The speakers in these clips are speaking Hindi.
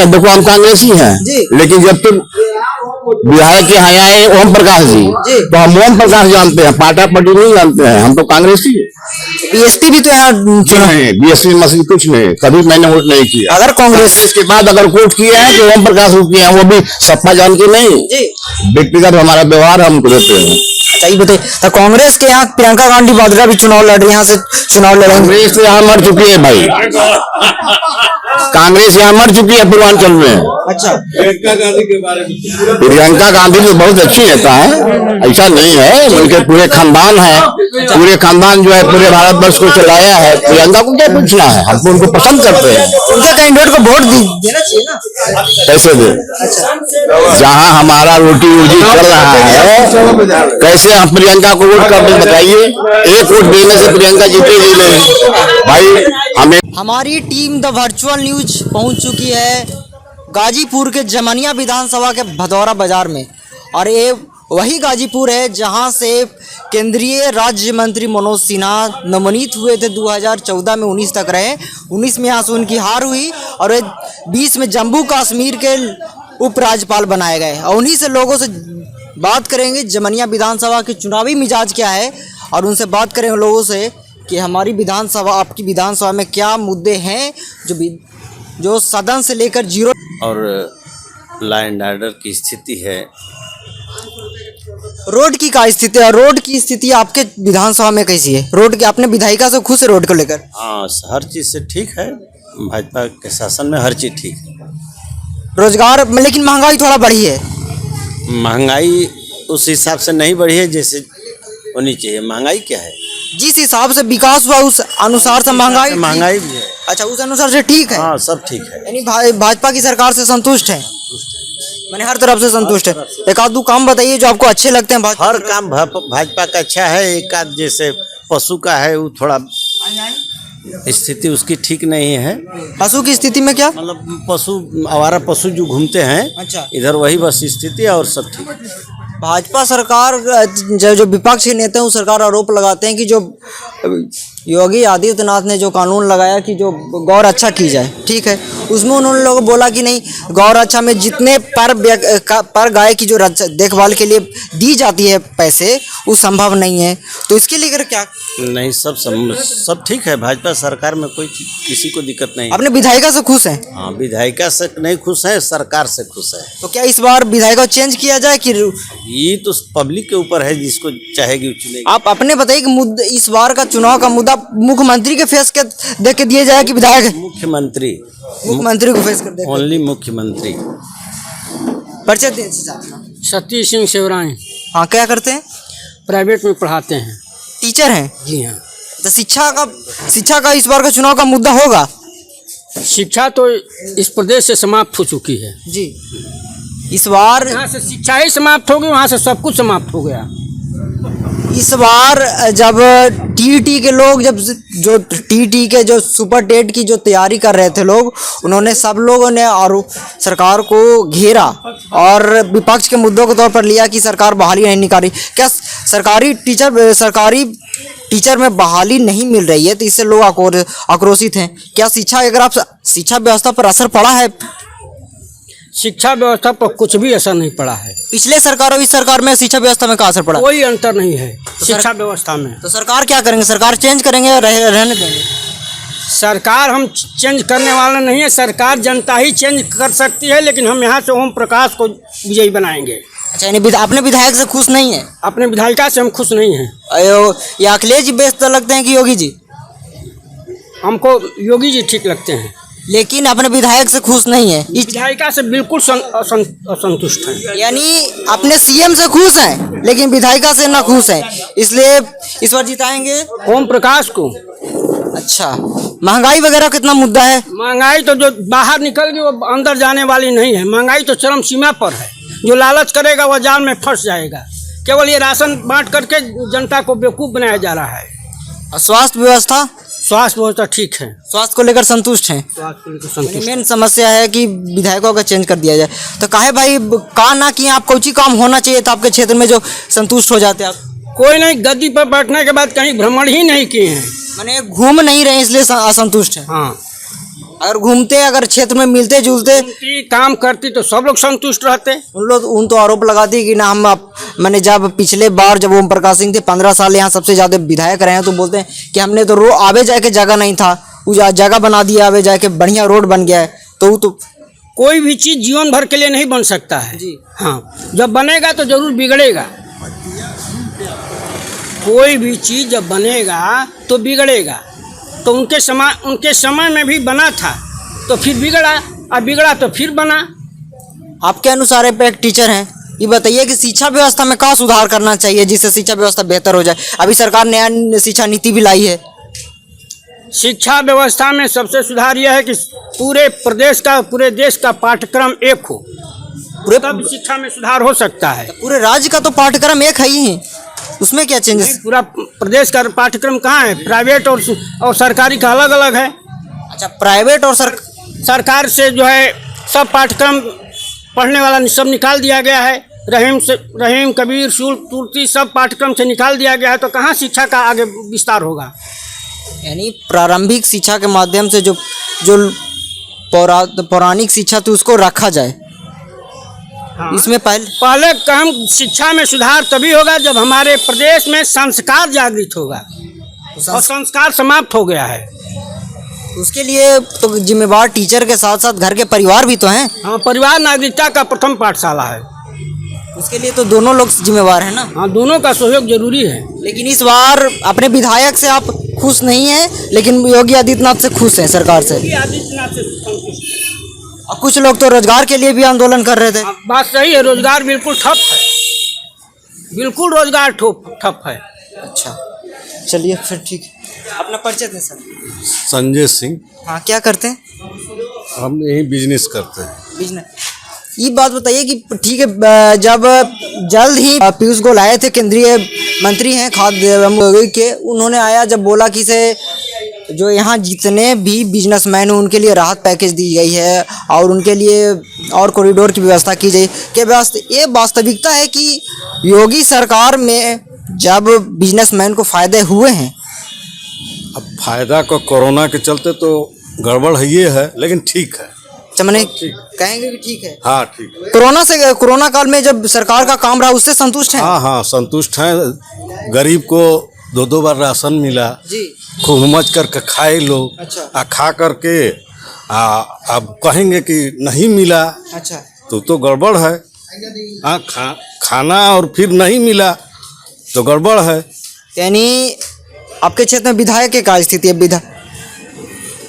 है, देखो हम कांग्रेसी हैं, लेकिन जब तुम बिहार के यहाँ आए ओम प्रकाश जी, तो हम ओम प्रकाश जानते हैं, पाटा पट्टी नहीं जानते हैं, हम तो कांग्रेसी है। बीएसपी भी तो यहाँ चुना नहीं, बीएसपी मसीह कुछ नहीं, कभी मैंने वोट नहीं किया। अगर कांग्रेस के बाद अगर वोट किया है तो ओम प्रकाश को किया, वो भी सपा जान के नहीं, व्यक्तिगत हमारा व्यवहार हम देते हैं। सही बताइए, तो कांग्रेस के यहाँ प्रियंका गांधी वाड्रा भी चुनाव लड़ रही, यहाँ से चुनाव लड़ेंगे। कांग्रेस तो यहाँ मर चुकी है भाई, कांग्रेस यहाँ मर चुकी है पूर्वांचल में। अच्छा, प्रियंका गांधी के बारे में, प्रियंका गांधी तो बहुत अच्छी नेता है, ऐसा नहीं है, उनके पूरे खानदान है, पूरे खानदान जो है पूरे भारतवर्ष को चलाया है। प्रियंका को क्या पूछना है, हम तो उनको पसंद करते हैं। उनके कैंडिडेट को वोट देना चाहिए ना, कैसे दे? जहाँ हमारा रोटी रोजी चल रहा है, कैसे हम प्रियंका को वोट कर दें बताइए? एक वोट देने से प्रियंका जीतेगी नहीं भाई। हमें हमारी टीम द वर्चुअल न्यूज पहुंच चुकी है गाजीपुर के जमनिया विधानसभा के भदौरा बाजार में, और ये वही गाजीपुर है जहां से केंद्रीय राज्य मंत्री मनोज सिन्हा नमोनीत हुए थे 2014 में, 19 तक रहे, 19 में यहाँ से उनकी हार हुई और 20 में जम्मू कश्मीर के उपराज्यपाल बनाए गए। और उन्हीं से लोगों से बात करेंगे जमनिया विधानसभा के चुनावी मिजाज क्या है, और उनसे बात करेंगे लोगों से कि हमारी विधानसभा, आपकी विधानसभा में क्या मुद्दे हैं जो सदन से लेकर जीरो और लॉ एंड ऑर्डर की स्थिति है। रोड की क्या स्थिति है? रोड की स्थिति आपके विधानसभा में कैसी है? रोड की अपने विधायिका से खुश है रोड को लेकर? हाँ, हर चीज़ से ठीक है, भाजपा के शासन में हर चीज़ ठीक है। रोजगार में लेकिन महंगाई थोड़ा बढ़ी है। महंगाई उस हिसाब से नहीं बढ़ी है जैसे होनी चाहिए। महंगाई क्या है? जिस हिसाब से विकास हुआ उस अनुसार से महंगाई भी है। अच्छा, उस अनुसार से ठीक है। हाँ, सब ठीक है। यानी भाजपा की सरकार से संतुष्ट है, मैंने हर तरफ से संतुष्ट है। एक आध दो काम बताइए जो आपको अच्छे लगते हैं। हर काम भाजपा का अच्छा है। एक आध जैसे पशु का है, वो थोड़ा स्थिति उसकी ठीक नहीं है। पशु की स्थिति में क्या मतलब? पशु, आवारा पशु जो घूमते हैं, अच्छा, इधर वही बस स्थिति है और सब ठीक है। भाजपा सरकार जो विपक्ष के नेता हैं वो सरकार आरोप लगाते हैं कि जो योगी आदित्यनाथ ने जो कानून लगाया कि जो गौ रक्षा की जाए, ठीक है, उसमें उन्होंने लोगों बोला कि नहीं, गौ रक्षा में जितने पर गाय की जो देखभाल के लिए दी जाती है पैसे, वो संभव नहीं है। तो इसके लिए क्या नहीं, सब ठीक है। भाजपा सरकार में कोई किसी को दिक्कत नहीं। अपने विधायिका से खुश हैं? हाँ, विधायिका से नहीं खुश है, सरकार से खुश है। तो क्या इस बार विधायिका चेंज किया जाए कि? ये तो पब्लिक के ऊपर है, जिसको चाहेगी चुनेगी। आप अपने बताइए कि मुद्दा, इस बार का चुनाव का मुद्दा मुख्यमंत्री के फेस के देख के दिए जाए कि विधायक? मुख्यमंत्री को फेस कर दे, ओनली मुख्यमंत्री। परिचय दे। सतीश सिंह सेवराय। हाँ, क्या करते हैं? प्राइवेट में पढ़ाते हैं। टीचर हैं? जी हाँ। तो शिक्षा का इस बार का चुनाव का मुद्दा होगा? शिक्षा तो इस प्रदेश से समाप्त हो चुकी है जी। इस बार यहाँ से शिक्षा ही समाप्त हो गई, वहाँ से सब कुछ समाप्त हो गया। इस बार जब टीईटी के लोग, जो टीईटी के जो सुपर टेट की जो तैयारी कर रहे थे लोग, उन्होंने सब लोगों ने और सरकार को घेरा और विपक्ष के मुद्दों के तौर पर लिया कि सरकार बहाली नहीं निकाली। क्या सरकारी टीचर में बहाली नहीं मिल रही है तो इससे लोग आक्रोशित हैं? क्या शिक्षा व्यवस्था पर असर पड़ा है? शिक्षा व्यवस्था पर कुछ भी असर नहीं पड़ा है। पिछले सरकार और इस सरकार में शिक्षा व्यवस्था में क्या असर पड़ा? कोई अंतर नहीं है शिक्षा व्यवस्था में। तो सरकार क्या करेंगे? सरकार चेंज करेंगे, रहने देंगे? सरकार हम चेंज करने वाला नहीं है, सरकार जनता ही चेंज कर सकती है, लेकिन हम यहाँ से ओम प्रकाश को विजयी बनाएंगे। अच्छा, यानी अपने विधायक से खुश नहीं है? अपने विधायिका से हम खुश नहीं हैं। ये अखिलेश जी बेस्ट लगते हैं कि योगी जी? हमको योगी जी ठीक लगते हैं, लेकिन अपने विधायक से खुश नहीं है। विधायिका से बिल्कुल असंतुष्ट हैं। यानी अपने सीएम से खुश हैं लेकिन विधायिका से ना खुश हैं, इसलिए इस बार जिताएंगे ओम प्रकाश को। अच्छा, महंगाई वगैरह कितना मुद्दा है? महंगाई तो जो बाहर निकल गई वो अंदर जाने वाली नहीं है। महंगाई तो चरम सीमा पर है। जो लालच करेगा वह जाल में फंस जाएगा। केवल ये राशन बांट करके जनता को बेवकूफ़ बनाया जा रहा है। और स्वास्थ्य व्यवस्था ठीक है। स्वास्थ्य को लेकर संतुष्ट हैं? स्वास्थ्य को लेकर संतुष्ट। मेन समस्या है कि विधायकों का चेंज कर दिया जाए। तो काहे भाई कहा ना कि आप कोई काम होना चाहिए था आपके क्षेत्र में जो संतुष्ट हो जाते आप? कोई नहीं, गद्दी पर बैठने के बाद कहीं भ्रमण ही नहीं किए हैं, मैंने घूम नहीं रहे इसलिए असंतुष्ट है। हाँ, अगर घूमते अगर क्षेत्र में मिलते जुलते की काम करती तो सब लोग संतुष्ट रहते। उन तो आरोप लगाती है कि ना हम मैंने जब पिछले बार जब ओम प्रकाश सिंह थे 15 साल यहाँ सबसे ज्यादा विधायक रहे हैं तो बोलते हैं कि हमने तो आवे जाए के जगह नहीं था, वो जगह बना दिया, आवे जाए के बढ़िया रोड बन गया है। तो वो तो कोई भी चीज़ जीवन भर के लिए नहीं बन सकता है जी। हाँ, जब बनेगा तो जरूर बिगड़ेगा। कोई भी चीज़ जब बनेगा तो बिगड़ेगा। तो उनके समय में भी बना था तो फिर बिगड़ा, अब बिगड़ा तो फिर बना। आपके अनुसार आप एक टीचर हैं, ये बताइए कि शिक्षा व्यवस्था में क्या सुधार करना चाहिए जिससे शिक्षा व्यवस्था बेहतर हो जाए। अभी सरकार नया शिक्षा नीति भी लाई है। शिक्षा व्यवस्था में सबसे सुधार यह है कि पूरे देश का पाठ्यक्रम एक हो, तब शिक्षा में सुधार हो सकता है। पूरे राज्य का तो पाठ्यक्रम एक है ही, उसमें क्या चेंजेस? पूरा प्रदेश का पाठ्यक्रम कहाँ है? प्राइवेट और सरकारी का अलग अलग है। अच्छा, प्राइवेट और सरकार से जो है सब पाठ्यक्रम पढ़ने वाला सब निकाल दिया गया है। रहीम कबीर शुल्क तुर्ती सब पाठ्यक्रम से निकाल दिया गया है, तो कहाँ शिक्षा का आगे विस्तार होगा? यानी प्रारंभिक शिक्षा के माध्यम से जो पौराणिक शिक्षा थी उसको रखा जाए। हाँ। इसमें पहले काम शिक्षा में सुधार तभी होगा जब हमारे प्रदेश में संस्कार जागृत होगा, और संस्कार समाप्त हो गया है। उसके लिए तो जिम्मेवार टीचर के साथ साथ घर के परिवार भी तो हैं। हाँ, परिवार नागरिकता का प्रथम पाठशाला है। उसके लिए तो दोनों लोग जिम्मेवार हैं ना। हाँ, दोनों का सहयोग जरूरी है। लेकिन इस बार अपने विधायक से आप खुश नहीं हैं, लेकिन योगी आदित्यनाथ से खुश हैं, सरकार से। योगी आदित्यनाथ से संतुष्ट। और कुछ लोग तो रोजगार के लिए भी आंदोलन कर रहे थे। बात सही है, रोजगार बिल्कुल ठप है, बिल्कुल रोजगार ठप है। अच्छा, चलिए फिर ठीक है। अपना परिचय दें सर। संजय सिंह। हाँ, क्या करते हैं? हम यही बिजनेस करते हैं। बिजनेस। ये बात बताइए कि ठीक है, जब जल्द ही पीयूष गोयल आए थे, केंद्रीय मंत्री हैं खाद्य एवं के, उन्होंने आया जब बोला कि से जो यहाँ जितने भी बिजनेसमैन हैं उनके लिए राहत पैकेज दी गई है और उनके लिए और कॉरिडोर की व्यवस्था की जाए। ये वास्तविकता है कि योगी सरकार में जब बिजनेसमैन को फायदे हुए हैं? अब फायदा को कोरोना के चलते तो गड़बड़ है, ये है, लेकिन ठीक है। मैंने कहेंगे कि ठीक है। हाँ, ठीक है। कोरोना काल में जब सरकार का काम रहा उससे संतुष्ट हैं? हाँ, संतुष्ट हैं। गरीब को 2 बार राशन मिला जी, खूब मच करके खाए लोग। अच्छा। खा करके अब कहेंगे कि नहीं मिला अच्छा, तो गड़बड़ है। खाना और फिर नहीं मिला तो गड़बड़ है। यानी आपके क्षेत्र में विधायक की क्या स्थिति है?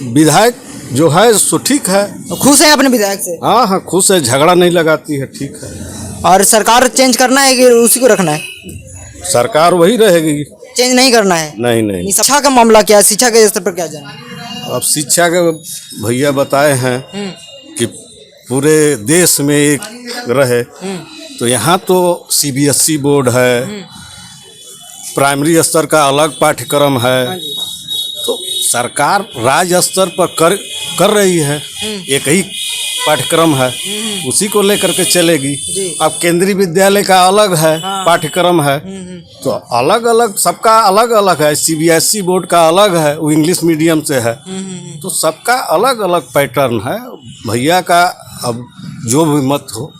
विधायक जो है सो ठीक है। खुश है अपने विधायक से? हाँ, खुश है, झगड़ा नहीं लगाती है, ठीक है। और सरकार चेंज करना है कि उसी को रखना है? सरकार वही रहेगी, चेंज नहीं करना है। नहीं। शिक्षा का मामला क्या है? शिक्षा के स्तर पर क्या जाना? अब शिक्षा के भैया बताए हैं कि पूरे देश में एक रहे, तो यहाँ तो CBSE बोर्ड है, प्राइमरी स्तर का अलग पाठ्यक्रम है, तो सरकार राज्य स्तर पर कर रही है, एक ही पाठ्यक्रम है, उसी को लेकर के चलेगी। अब केंद्रीय विद्यालय का अलग है पाठ्यक्रम है, तो अलग अलग सबका अलग अलग है। CBSE बोर्ड का अलग है, वो इंग्लिश मीडियम से है, तो सबका अलग अलग पैटर्न है। भैया का अब जो भी मत हो।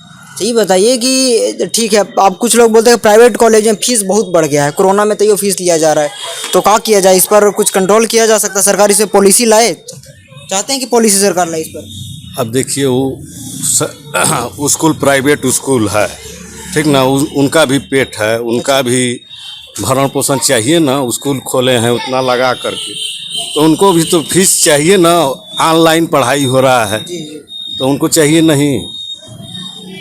ये बताइए कि ठीक है, आप कुछ लोग बोलते हैं प्राइवेट कॉलेज में फीस बहुत बढ़ गया है, कोरोना में तो ये फीस लिया जा रहा है, तो क्या किया जाए? इस पर कुछ कंट्रोल किया जा सकता है? सरकार इस पर पॉलिसी लाए, चाहते हैं कि पॉलिसी सरकार लाए इस पर? अब देखिए, वो स्कूल प्राइवेट स्कूल है, ठीक ना, उनका भी पेट है, उनका भी भरण पोषण चाहिए ना। स्कूल खोले हैं उतना लगा करके, तो उनको भी तो फीस चाहिए ना। ऑनलाइन पढ़ाई हो रहा है, तो उनको चाहिए नहीं?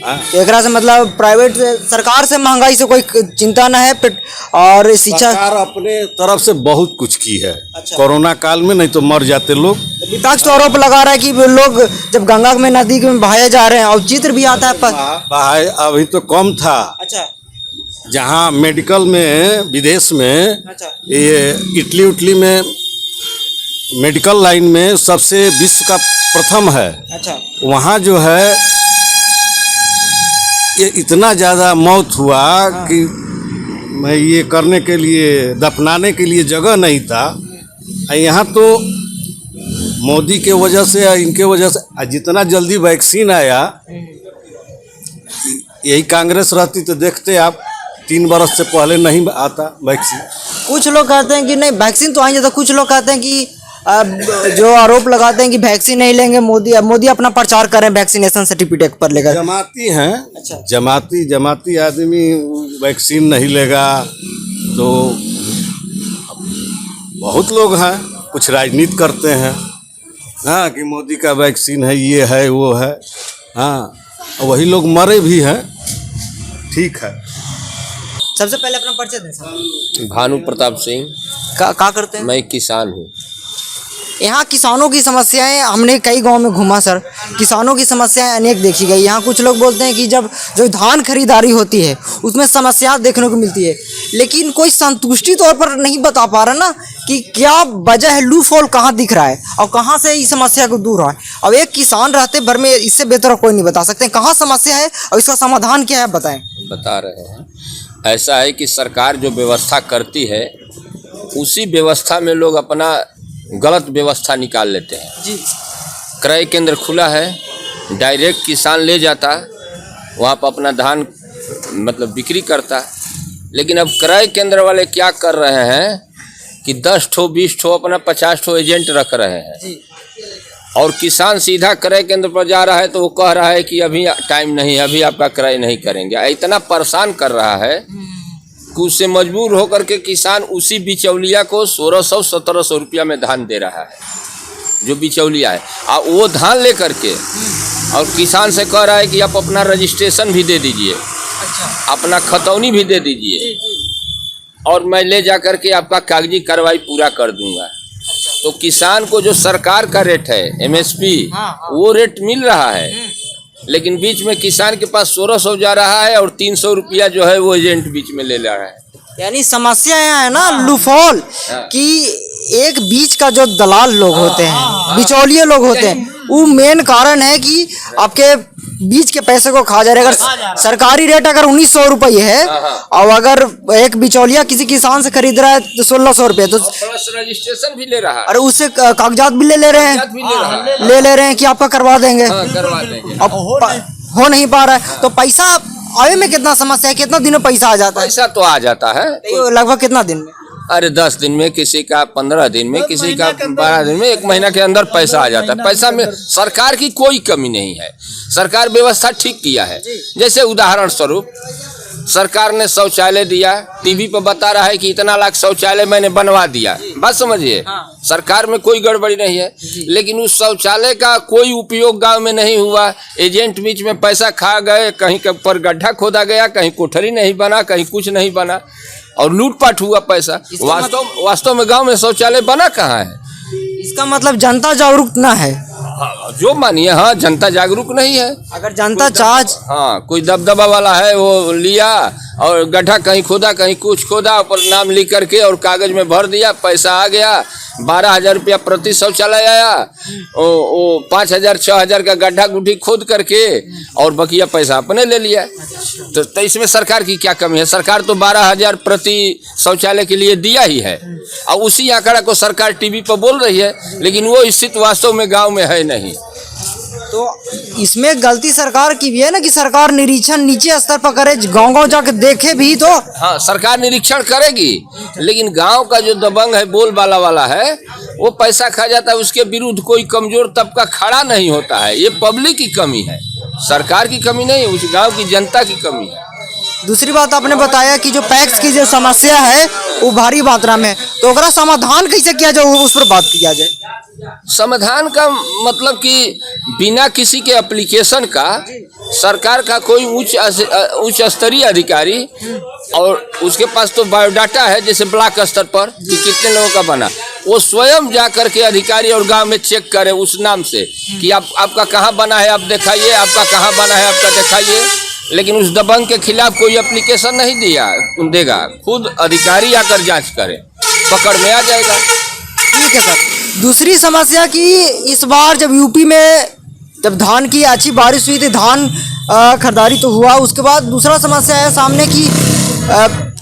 एक से मतलब प्राइवेट सरकार से महंगाई से कोई चिंता न है, और शिक्षा सरकार अपने तरफ से बहुत कुछ की है। अच्छा। कोरोना काल में नहीं तो मर जाते लोग। विपक्ष तो आरोप लगा रहा है कि लोग जब गंगा में नदी में बहाए जा रहे हैं, और चित्र भी आता है बहाए अभी तो कम था। अच्छा, जहाँ मेडिकल में विदेश में, अच्छा, ये इटली में मेडिकल लाइन में सबसे विश्व का प्रथम है। अच्छा, वहाँ जो है ये इतना ज़्यादा मौत हुआ कि मैं ये करने के लिए, दफनाने के लिए जगह नहीं था। यहाँ तो मोदी के वजह से या इनके वजह से जितना जल्दी वैक्सीन आया, यही कांग्रेस रहती तो देखते आप 3 बरस से पहले नहीं आता वैक्सीन। कुछ लोग कहते हैं कि नहीं वैक्सीन तो आएंगे, तो कुछ लोग कहते हैं कि जो आरोप लगाते हैं कि वैक्सीन नहीं लेंगे मोदी, अब मोदी अपना प्रचार करें वैक्सीनेशन सर्टिफिकेट पर लेकर। जमाती हैं, अच्छा। जमाती आदमी वैक्सीन नहीं लेगा तो बहुत लोग हैं, कुछ राजनीति करते हैं, हाँ, कि मोदी का वैक्सीन है, ये है वो है, हाँ, वही लोग मरे भी हैं। ठीक है। सबसे पहले अपना परिचय दें सर। भानु प्रताप सिंह, का करते हैं? मैं किसान हूँ। यहाँ किसानों की समस्याएं, हमने कई गांव में घूमा सर, किसानों की समस्याएं अनेक देखी गई। यहाँ कुछ लोग बोलते हैं कि जब जो धान खरीदारी होती है उसमें समस्या देखने को मिलती है, लेकिन कोई संतुष्टि तौर पर नहीं बता पा रहा ना कि क्या वजह है, लूप होल कहाँ दिख रहा है और कहाँ से इस समस्या को दूर है। अब एक किसान रहते भर में इससे बेहतर कोई नहीं बता सकते कहाँ समस्या है और इसका समाधान क्या है, बताएं। बता रहे हैं, ऐसा है कि सरकार जो व्यवस्था करती है उसी व्यवस्था में लोग अपना गलत व्यवस्था निकाल लेते हैं जी। क्रय केंद्र खुला है, डायरेक्ट किसान ले जाता, वहाँ पर अपना धान मतलब बिक्री करता, लेकिन अब क्रय केंद्र वाले क्या कर रहे हैं कि 10 ठो 20 ठो अपना 50 ठो एजेंट रख रहे हैं और किसान सीधा क्रय केंद्र पर जा रहा है तो वो कह रहा है कि अभी टाइम नहीं है, अभी आपका क्रय नहीं करेंगे। इतना परेशान कर रहा है कि उससे मजबूर होकर के किसान उसी बिचौलिया को 1600-1700 रुपया में धान दे रहा है, जो बिचौलिया है, और वो धान ले करके और किसान से कह रहा है कि आप अपना रजिस्ट्रेशन भी दे दीजिए, अपना खतौनी भी दे दीजिए और मैं ले जा करके आपका कागजी कार्रवाई पूरा कर दूंगा। तो किसान को जो सरकार का रेट है MSP, वो रेट मिल रहा है, लेकिन बीच में किसान के पास 1600 जा रहा है और 300 रुपया जो है वो एजेंट बीच में ले रहा है। यानी समस्या यहाँ है ना लूफॉल कि एक बीच का जो दलाल लोग होते हैं, बिचौलिए लोग होते हैं, वो मेन कारण है कि आपके बीच के पैसे को खा जा रहे। अगर सरकारी रेट अगर 1900 रुपये है और अगर एक बिचौलिया किसी किसान से खरीद रहा है तो 1600 रुपये, तो प्लस रजिस्ट्रेशन भी ले रहा है, अरे उससे कागजात भी ले रहे हैं, ले रहे हैं कि आपका करवा देंगे, करवा देंगे। अब हो नहीं पा रहा है। तो पैसा आने में कितना समस्या है, कितना दिन में पैसा आ जाता है? पैसा तो आ जाता है लगभग कितना दिन में? अरे 10 दिन में, किसी का 15 दिन में, किसी का 12 दिन में, 1 महीना के अंदर पैसा आ जाता है। पैसा में सरकार की कोई कमी नहीं है, सरकार व्यवस्था ठीक किया है। जैसे उदाहरण स्वरूप सरकार ने शौचालय दिया, टीवी पर बता रहा है कि इतना लाख शौचालय मैंने बनवा दिया, बात समझिए, सरकार में कोई गड़बड़ी नहीं है, लेकिन उस शौचालय का कोई उपयोग गांव में नहीं हुआ। एजेंट बीच में पैसा खा गए, कहीं पर गड्ढा खोदा गया, कहीं कोठरी नहीं बना, कहीं कुछ नहीं बना और लूटपाट हुआ पैसा। वास्तव में गांव में शौचालय बना कहाँ है? इसका मतलब जनता जागरूक ना है, जो मानिए, हाँ, जनता जागरूक नहीं है। अगर जनता चार्ज, हाँ, कोई दबदबा वाला है वो लिया और गड्ढा कहीं खोदा, कहीं कुछ खोदा, पर नाम लिख करके और कागज में भर दिया, पैसा आ गया, 12,000 रुपया प्रति शौचालय आया, वो 5,000 6,000 का गड्ढा गुड्ढी खोद करके और बकिया पैसा अपने ले लिया। तो इसमें सरकार की क्या कमी है? सरकार तो 12,000 प्रति शौचालय के लिए दिया ही है और उसी आंकड़ा को सरकार टीवी पर बोल रही है, लेकिन वो स्थिति वास्तव में गाँव में है नहीं। तो इसमें गलती सरकार की भी है ना कि सरकार निरीक्षण नीचे स्तर पर करे, गांव-गांव जाकर देखे भी तो। हाँ, सरकार निरीक्षण करेगी, लेकिन गांव का जो दबंग है, बोलबाला वाला है, वो पैसा खा जाता है, उसके विरुद्ध कोई कमजोर तबका खड़ा नहीं होता है। ये पब्लिक की कमी है, सरकार की कमी नहीं, उस गांव की जनता की कमी है। दूसरी बात आपने बताया कि जो पैक्स की जो समस्या है वो भारी मात्रा में, तो अगर समाधान कैसे किया जाए उस पर बात किया जाए। समाधान का मतलब कि बिना किसी के एप्लीकेशन का सरकार का कोई उच्च स्तरीय अधिकारी, और उसके पास तो बायोडाटा है जैसे ब्लॉक स्तर पर कि कितने लोगों का बना, वो स्वयं जा करके अधिकारी और गांव में चेक करे उस नाम से कि आपका कहाँ बना है, आप दिखाइए, आपका कहाँ बना है, आपका दिखाइए। लेकिन उस दबंग के खिलाफ कोई एप्लीकेशन नहीं देगा, खुद अधिकारी आकर जांच करे, पकड़ में आ जाएगा। ठीक है सर। दूसरी समस्या कि इस बार जब यूपी में जब धान की अच्छी बारिश हुई थी, धान खरीदारी तो हुआ, उसके बाद दूसरा समस्या है सामने की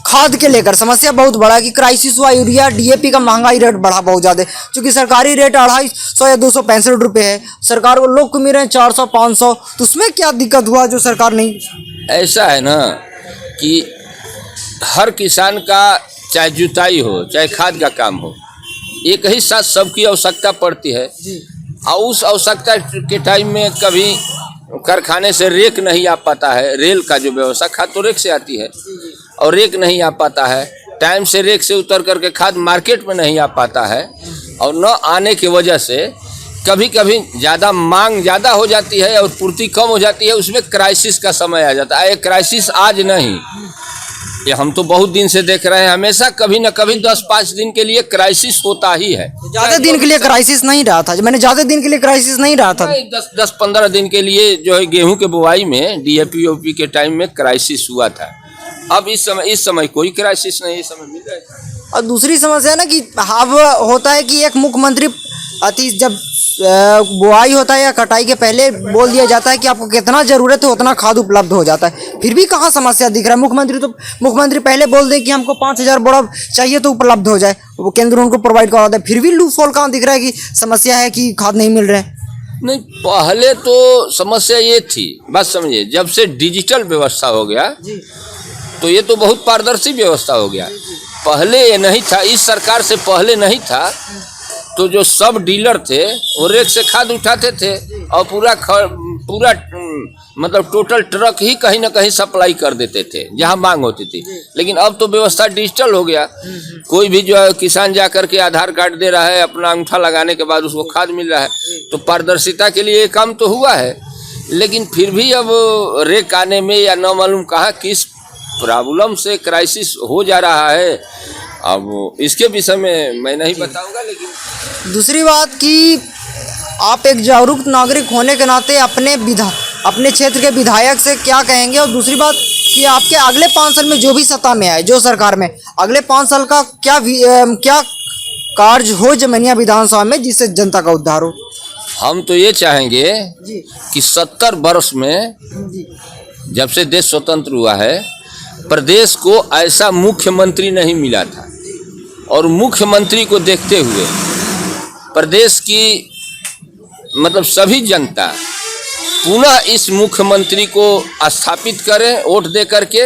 खाद के लेकर समस्या बहुत बड़ा है कि क्राइसिस हुआ, यूरिया डीएपी का महंगाई रेट बढ़ा बहुत ज़्यादा, क्योंकि सरकारी रेट 250 या 265 रुपये है, सरकार को लोग को मिल रहे हैं 400-500, तो उसमें क्या दिक्कत हुआ जो सरकार नहीं? ऐसा है ना कि हर किसान का चाहे जुताई हो चाहे खाद का काम हो, एक ही साथ सबकी आवश्यकता पड़ती है। और उस आवश्यकता के टाइम में कभी कारखाने से रेक नहीं आ पाता है, रेल का जो व्यवस्था, खाद तो रेक से आती है, और रेक नहीं आ पाता है, टाइम से रेक से उतर करके खाद मार्केट में नहीं आ पाता है, और न आने की वजह से कभी कभी ज़्यादा मांग ज़्यादा हो जाती है और पूर्ति कम हो जाती है, उसमें क्राइसिस का समय आ जाता है। ये क्राइसिस आज नहीं, ये हम तो बहुत दिन से देख रहे हैं, हमेशा कभी न कभी 10-5 दिन के लिए क्राइसिस होता ही है। ज़्यादा दिन के लिए क्राइसिस नहीं रहा था, मैंने ज़्यादा दिन के लिए क्राइसिस नहीं रहा था। 10-15 दिन के लिए जो है गेहूं के बुआई में डीएपी ओपी के टाइम में क्राइसिस हुआ था। अब इस समय कोई क्राइसिस नहीं, इस समय मिल जाएगा। और दूसरी समस्या है ना कि अब होता है कि एक मुख्यमंत्री जब बुआई होता है या कटाई के पहले बोल दिया जाता है कि आपको कितना ज़रूरत है उतना खाद उपलब्ध हो जाता है, फिर भी कहाँ समस्या दिख रहा है। मुख्यमंत्री पहले बोल दें कि हमको 5000 बोरा चाहिए तो उपलब्ध हो जाए, वो केंद्र उनको प्रोवाइड करवाता है, फिर भी लूप होल कहाँ दिख रहा है कि समस्या है कि खाद नहीं मिल रहे हैं। नहीं, पहले तो समस्या ये थी, बात समझिए, जब से डिजिटल व्यवस्था हो गया तो ये तो बहुत पारदर्शी व्यवस्था हो गया। पहले ये नहीं था, इस सरकार से पहले नहीं था, तो जो सब डीलर थे वो रेक से खाद उठाते थे और पूरा मतलब टोटल ट्रक ही कहीं ना कहीं सप्लाई कर देते थे जहां मांग होती थी। लेकिन अब तो व्यवस्था डिजिटल हो गया, कोई भी जो है किसान जा करके आधार कार्ड दे रहा है, अपना अंगूठा लगाने के बाद उसको खाद मिल रहा है, तो पारदर्शिता के लिए ये काम तो हुआ है। लेकिन फिर भी अब रेक आने में या न मालूम कहाँ किस प्रॉब्लम से क्राइसिस हो जा रहा है, अब इसके विषय में मैं नहीं बताऊंगा। लेकिन दूसरी बात कि आप एक जागरूक नागरिक होने के नाते अपने क्षेत्र के विधायक से क्या कहेंगे, और दूसरी बात कि आपके अगले 5 साल में जो भी सत्ता में आए, जो सरकार में, अगले 5 साल का क्या कार्य हो जमनिया विधानसभा में जिससे जनता का उद्धार हो? हम तो ये चाहेंगे कि 70 वर्ष में जब से देश स्वतंत्र हुआ है, प्रदेश को ऐसा मुख्यमंत्री नहीं मिला था, और मुख्यमंत्री को देखते हुए प्रदेश की मतलब सभी जनता पुनः इस मुख्यमंत्री को स्थापित करें वोट दे करके।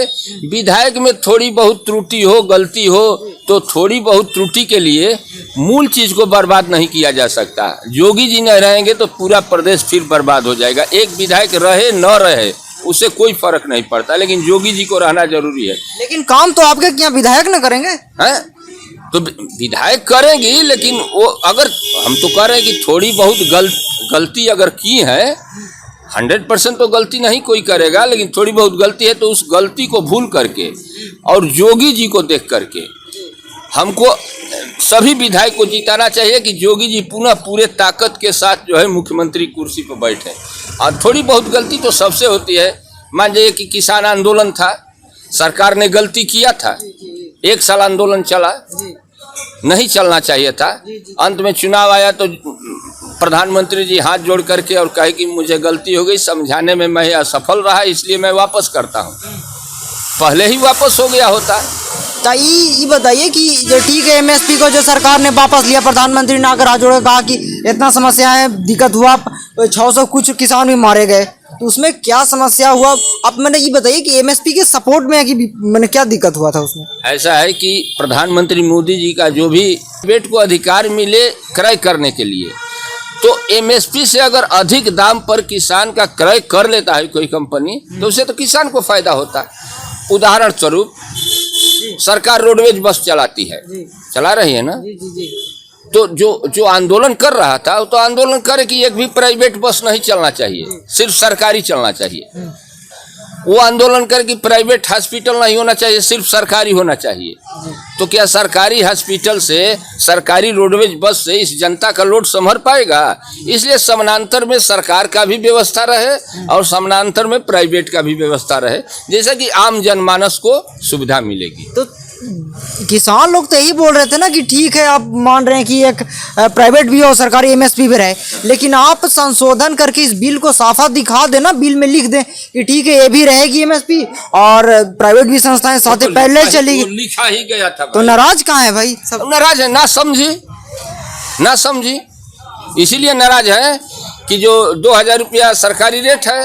विधायक में थोड़ी बहुत त्रुटि हो, गलती हो, तो थोड़ी बहुत त्रुटि के लिए मूल चीज़ को बर्बाद नहीं किया जा सकता। योगी जी नहीं रहेंगे तो पूरा प्रदेश फिर बर्बाद हो जाएगा। एक विधायक रहे न रहे उससे कोई फर्क नहीं पड़ता, लेकिन योगी जी को रहना जरूरी है। लेकिन काम तो आपके क्या विधायक न करेंगे? हैं? तो विधायक करेंगी, लेकिन वो अगर हम तो कह रहे हैं कि थोड़ी बहुत गलती अगर की है, 100% तो गलती नहीं कोई करेगा, लेकिन थोड़ी बहुत गलती है तो उस गलती को भूल करके और योगी जी को देख करके हमको सभी विधायक को जिताना चाहिए कि योगी जी पुनः पूरे ताकत के साथ जो है मुख्यमंत्री कुर्सी पर बैठे। और थोड़ी बहुत गलती तो सबसे होती है। मान जाइए कि किसान आंदोलन था, सरकार ने गलती किया था, 1 साल आंदोलन चला, नहीं चलना चाहिए था। अंत में चुनाव आया तो प्रधानमंत्री जी हाथ जोड़ करके और कहे कि मुझे गलती हो गई, समझाने में मैं असफल रहा, इसलिए मैं वापस करता हूँ। पहले ही वापस हो गया होता। तो ये बताइए कि जो ठीक है एमएसपी को जो सरकार ने वापस लिया, प्रधानमंत्री ने आकर हाथ जोड़ कहा कि इतना समस्या है, दिक्कत हुआ, 600 कुछ किसान भी मारे गए, तो उसमें क्या समस्या हुआ? अब मैंने ये बताइए कि एमएसपी के सपोर्ट में है कि मैंने क्या दिक्कत हुआ था उसमें? ऐसा है कि प्रधानमंत्री मोदी जी का जो भी वेट को अधिकार मिले क्रय करने के लिए, तो एमएसपी से अगर अधिक दाम पर किसान का क्रय कर लेता है कोई कंपनी, तो उससे तो किसान को फायदा होता है। उदाहरण स्वरूप सरकार रोडवेज बस चलाती है, चला रही है ना, तो जो आंदोलन कर रहा था वो तो आंदोलन करे कि एक भी प्राइवेट बस नहीं चलना चाहिए, सिर्फ सरकारी चलना चाहिए। वो आंदोलन करे कि प्राइवेट हॉस्पिटल नहीं होना चाहिए, सिर्फ सरकारी होना चाहिए। तो क्या सरकारी हॉस्पिटल से, सरकारी रोडवेज बस से इस जनता का लोड संभल पाएगा? इसलिए समानांतर में सरकार का भी व्यवस्था रहे और समानांतर में प्राइवेट का भी व्यवस्था रहे, जैसे कि आम जनमानस को सुविधा मिलेगी। तो किसान लोग तो यही बोल रहे थे ना कि ठीक है, आप मान रहे हैं कि एक प्राइवेट भी हो, सरकारी एमएसपी भी रहे, लेकिन आप संशोधन करके इस बिल को साफा दिखा देना, बिल में लिख दें कि ठीक है ये भी रहेगी एमएसपी और प्राइवेट भी संस्थाएं साथ पहले चलेगी। लिखा ही गया था तो नाराज कहाँ है भाई? सब नाराज है, ना समझी इसीलिए नाराज है कि जो 2000 रुपया सरकारी रेट है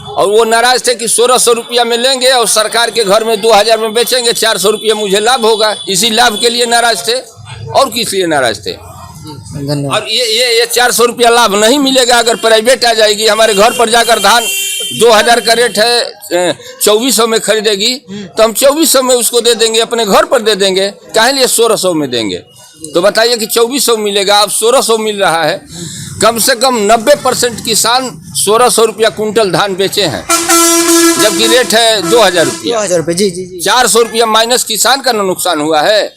और वो नाराज थे कि 1600 रुपया में लेंगे और सरकार के घर में 2000 में बेचेंगे, 400 रुपया मुझे लाभ होगा, इसी लाभ के लिए नाराज थे और किस लिए नाराज थे। धन्यवाद। और ये 400 रुपया लाभ नहीं मिलेगा अगर प्राइवेट आ जाएगी। हमारे घर पर जाकर धान 2000 का रेट है 2400 में खरीदेगी तो हम 2400 में उसको दे देंगे, अपने घर पर दे देंगे, काहे लिए 1600 में देंगे। तो बताइए कि 2400 मिलेगा, अब 1600 मिल रहा है। कम से कम 90% किसान 1600 रुपया कुंटल धान बेचे हैं, जबकि रेट है 2000 रुपया। 2000 रुपये, जी। 400 रुपया माइनस किसान का नुकसान हुआ है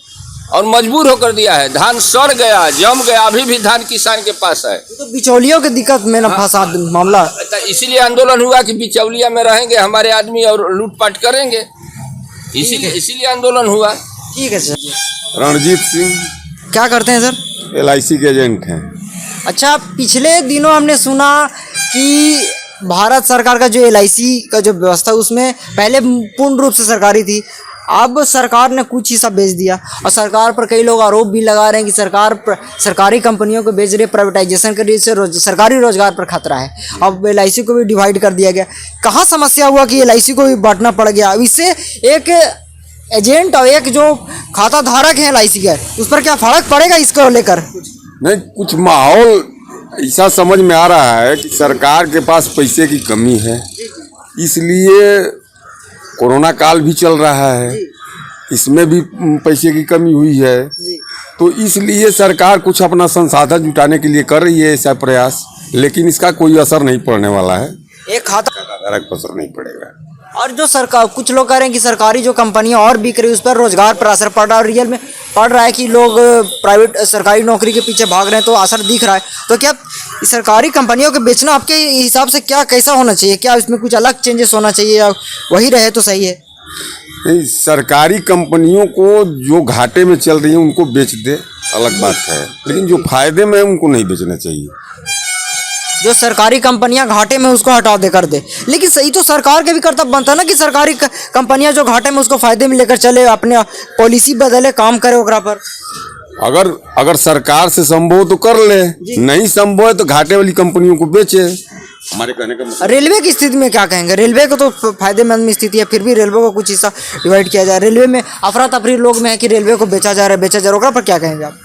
और मजबूर होकर दिया है। धान सड़ गया, जम गया, अभी भी धान किसान के पास है। तो बिचौलियों की दिक्कत में ना फंसा मामला। तो इसीलिए आंदोलन हुआ कि बिचौलिया में रहेंगे हमारे आदमी और लूटपाट करेंगे, इसीलिए आंदोलन हुआ। ठीक है सर। रणजीत सिंह क्या करते हैं सर? LIC के एजेंट हैं। अच्छा, पिछले दिनों हमने सुना कि भारत सरकार का जो LIC का जो व्यवस्था उसमें पहले पूर्ण रूप से सरकारी थी, अब सरकार ने कुछ हिस्सा बेच दिया और सरकार पर कई लोग आरोप भी लगा रहे हैं कि सरकार सरकारी कंपनियों को बेच रही है, प्राइवेटाइजेशन कर रही है, सरकारी रोजगार पर खतरा है। अब LIC को भी डिवाइड कर दिया गया। कहाँ समस्या हुआ कि LIC को भी बांटना पड़ गया? अब इससे एक एजेंट और एक जो खाता धारक है LIC का, उस पर क्या फर्क पड़ेगा इसको लेकर? नहीं, कुछ माहौल ऐसा समझ में आ रहा है कि सरकार के पास पैसे की कमी है, इसलिए कोरोना काल भी चल रहा है, इसमें भी पैसे की कमी हुई है, तो इसलिए सरकार कुछ अपना संसाधन जुटाने के लिए कर रही है ऐसा प्रयास, लेकिन इसका कोई असर नहीं पड़ने वाला है। एक खाता धारक पर असर नहीं पड़ेगा। और जो सरकार, कुछ लोग कह रहे हैं कि सरकारी जो कंपनियां और बिक रही है उस पर रोजगार पर असर पड़ रहा है और रियल में पड़ रहा है कि लोग प्राइवेट सरकारी नौकरी के पीछे भाग रहे हैं, तो असर दिख रहा है। तो क्या सरकारी कंपनियों को बेचना आपके हिसाब से क्या कैसा होना चाहिए? क्या इसमें कुछ अलग चेंजेस होना चाहिए या वही रहे तो सही है? नहीं, सरकारी कंपनियों को जो घाटे में चल रही है उनको बेच दे, अलग बात है, लेकिन जो फायदे में है उनको नहीं बेचना चाहिए। जो सरकारी कंपनियां घाटे में उसको हटा दे कर दे, लेकिन सही तो सरकार का भी कर्तव्य बनता है ना कि सरकारी कंपनियां जो घाटे में उसको फायदे में लेकर चले, अपने पॉलिसी बदले, काम करे ओकरा पर। अगर सरकार से संभव तो कर ले, नहीं संभव है तो घाटे वाली कंपनियों को बेचे। हमारे कहने का मतलब। रेलवे की स्थिति में क्या कहेंगे? रेलवे को तो फायदेमंद में स्थिति है, फिर भी रेलवे को कुछ हिस्सा डिवाइड किया जाए। रेलवे में अफरा तफरी लोग में है कि रेलवे को बेचा जा रहा है, ओकरा पर क्या कहेंगे आप?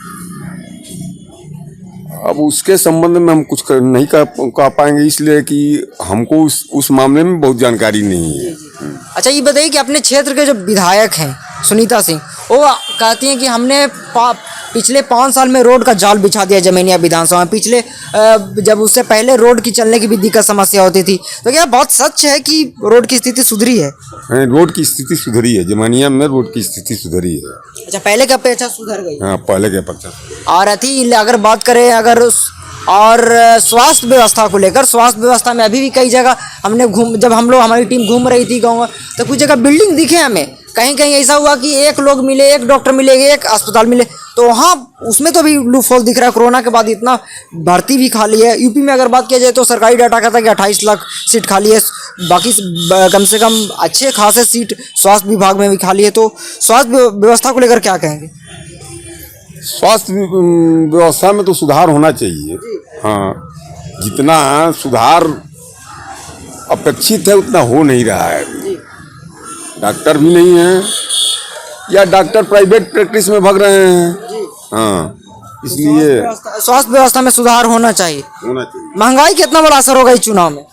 अब उसके संबंध में हम कुछ नहीं कह पाएंगे, इसलिए कि हमको उस मामले में बहुत जानकारी नहीं है। अच्छा, ये बताइए कि अपने क्षेत्र के जो विधायक हैं सुनीता सिंह, वो कहती हैं कि हमने पिछले 5 साल में रोड का जाल बिछा दिया जमैनिया विधानसभा में। पिछले जब उससे पहले रोड की चलने की भी दिक्कत समस्या होती थी, तो क्या बहुत सच है कि रोड की स्थिति सुधरी है? रोड की स्थिति सुधरी है, जमैनिया में रोड की स्थिति सुधरी है। अच्छा, पहले के अपेक्षा सुधर गई? हाँ, पहले के अपेक्षा। और अगर बात करें और स्वास्थ्य व्यवस्था को लेकर, स्वास्थ्य व्यवस्था में अभी भी कई जगह हमने जब हम लोग हमारी टीम घूम रही थी गाँव में, तो कुछ जगह बिल्डिंग दिखे हमें, कहीं कहीं ऐसा हुआ कि एक लोग मिले, एक डॉक्टर मिले, एक अस्पताल मिले, तो वहाँ उसमें तो भी लूप होल दिख रहा है। कोरोना के बाद इतना भर्ती भी खाली है। यूपी में अगर बात किया जाए तो सरकारी डाटा कहता है कि 28 लाख सीट खाली है, बाकी कम से कम अच्छे खासे सीट स्वास्थ्य विभाग में भी खाली है। तो स्वास्थ्य व्यवस्था को लेकर क्या कहेंगे? स्वास्थ्य व्यवस्था में तो सुधार होना चाहिए। हाँ, जितना सुधार अपेक्षित है उतना हो नहीं रहा है। डॉक्टर भी नहीं है या डॉक्टर प्राइवेट प्रैक्टिस में भाग रहे हैं। हाँ, इसलिए स्वास्थ्य व्यवस्था में सुधार होना चाहिए। महंगाई कितना बड़ा असर होगा इस चुनाव में?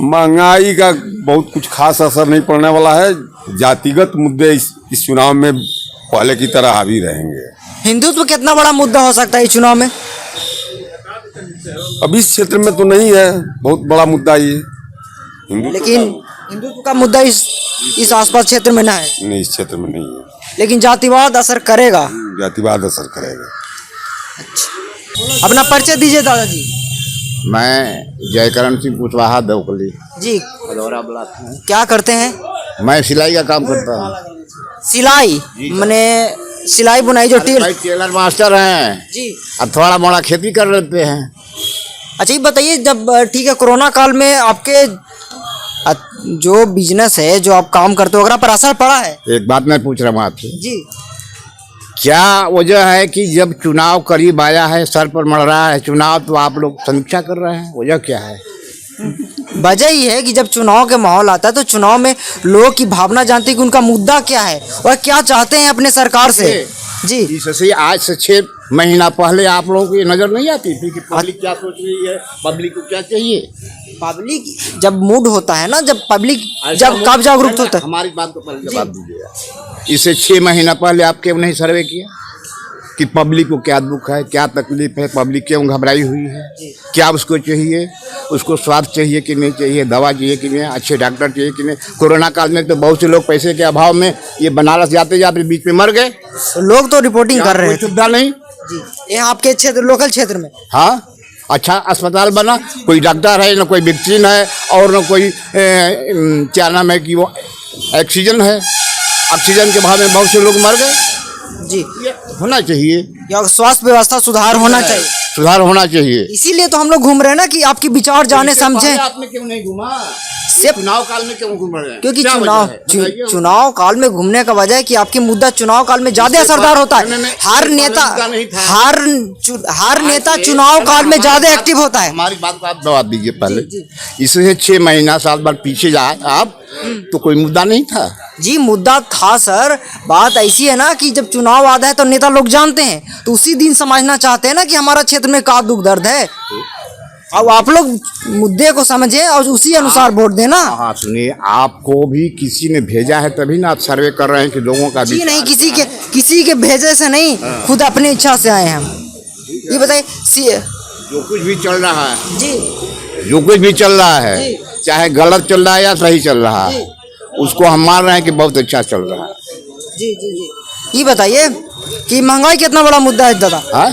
महंगाई का बहुत कुछ खास असर नहीं पड़ने वाला है। जातिगत मुद्दे इस चुनाव में पहले की तरह हावी रहेंगे। हिंदुत्व कितना बड़ा मुद्दा हो सकता है इस चुनाव में? अब इस क्षेत्र में तो नहीं है बहुत बड़ा मुद्दा ये, लेकिन हिंदुत्व का मुद्दा इस आसपास क्षेत्र में ना है। नहीं, इस क्षेत्र में नहीं है, लेकिन जातिवाद असर करेगा। जातिवाद असर करेगा। अपना परिचय दीजिए दादाजी। मैं जयकरण सिंह कुशवाहा दौकली जी, भदौरा ब्लॉक में। क्या करते हैं? मैं सिलाई का काम करता हूँ। सिलाई मैंने सिलाई बुनाई जो भाई टेलर मास्टर हैं जी। अब थोड़ा मोड़ा खेती कर लेते हैं। अच्छा ये बताइए, जब ठीक है कोरोना काल में आपके जो बिजनेस है, जो आप काम करते हो, अगर पर असर पड़ा है? एक बात मैं पूछ रहा हूँ आपसे, जी क्या वजह है कि जब चुनाव करीब आया है, सर पर मर रहा है चुनाव, तो आप लोग समीक्षा कर रहे हैं? वजह क्या है? वजह ही है कि जब चुनाव के माहौल आता है तो चुनाव में लोगों की भावना जानती है कि उनका मुद्दा क्या है और क्या चाहते हैं अपने सरकार से। जी इससे आज से 6 महीना पहले आप लोगों को ये नजर नहीं आती थी कि पब्लिक क्या सोच रही है, पब्लिक को क्या चाहिए? पब्लिक जब मूड होता है ना, जब पब्लिक जब कब जागरूक होता है। हमारी बात को पहले जवाब दीजिएगा। इससे 6 महीना पहले आप क्यों नहीं सर्वे किया कि पब्लिक को क्या दुख है, क्या तकलीफ है, पब्लिक क्यों घबराई हुई है, क्या उसको चाहिए, उसको स्वास्थ्य चाहिए कि नहीं चाहिए, दवा चाहिए कि नहीं, अच्छे डॉक्टर चाहिए कि नहीं? कोरोना काल में तो बहुत से लोग पैसे के अभाव में ये बनारस जाते जाते बीच में मर गए। लोग तो रिपोर्टिंग कर रहे कोई थे। सुविधा नहीं। जी ये आपके क्षेत्र, लोकल क्षेत्र में? हाँ, अच्छा अस्पताल बना, कोई डॉक्टर है, ना कोई वैक्सीन है, और ना कोई क्या नाम है कि वो ऑक्सीजन है। ऑक्सीजन के अभाव में बहुत से लोग मर गए। जी होना चाहिए, या स्वास्थ्य व्यवस्था सुधार होना चाहिए, सुधार होना चाहिए। इसीलिए तो हम लोग घूम रहे हैं ना कि आपके विचार जाने समझे। आपने क्यों नहीं घूमा? सिर्फ चुनाव काल में क्यों घूम रहे हैं? क्योंकि क्या चुनाव वजह है? बताइए। चुनाव काल में घूमने का वजह है कि आपकी मुद्दा चुनाव काल में ज्यादा असरदार होता है। नहीं, हर नहीं, नेता मुद्दा नहीं था। हर नेता चुनाव काल में ज्यादा एक्टिव होता है। हमारी बात को आप जवाब दीजिए पहले। इससे 6 महीना साल भर पीछे जाए आप तो कोई मुद्दा नहीं था। जी मुद्दा था सर। बात ऐसी है ना कि जब चुनाव आता है तो नेता लोग जानते हैं, तो उसी दिन समझना चाहते हैं ना कि हमारा क्षेत्र में क्या दुख दर्द है। अब आप लोग मुद्दे को समझें और उसी अनुसार वोट देना। हाँ सुनिए, आपको भी किसी ने भेजा है तभी ना आप सर्वे कर रहे हैं कि लोगों का जी नहीं, किसी के भेजे से नहीं, खुद अपनी इच्छा से आए हैं हम। ये बताइए जो कुछ भी चल रहा है, जी जो कुछ भी चल रहा है, चाहे गलत चल रहा है या सही चल रहा है, उसको हम मान रहे हैं कि बहुत अच्छा चल रहा है। जी जी जी ये बताइए कि महंगाई कितना बड़ा मुद्दा है दादा? हाँ?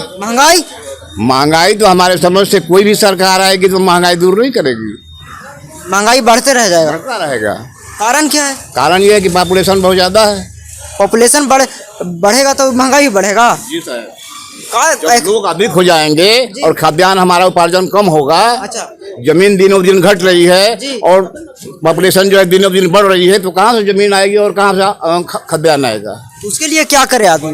महंगाई तो हमारे समझ से कोई भी सरकार आएगी तो महंगाई दूर नहीं करेगी, महंगाई बढ़ते रह जाएगा। बढ़ता रहेगा। कारण क्या है? कारण ये है कि पॉपुलेशन बहुत ज्यादा है। पॉपुलेशन बढ़ेगा तो महंगाई भी बढ़ेगा। जी सर। का जब लोग अधिक हो जाएंगे और खाद्यान्न हमारा उपार्जन कम होगा, अच्छा जमीन दिनों दिन घट रही जी। है और पॉपुलेशन जो है दिनों दिन बढ़ रही है, तो कहाँ से जमीन आएगी और कहाँ से खाद्यान्न आएगा? उसके लिए क्या करे आदमी?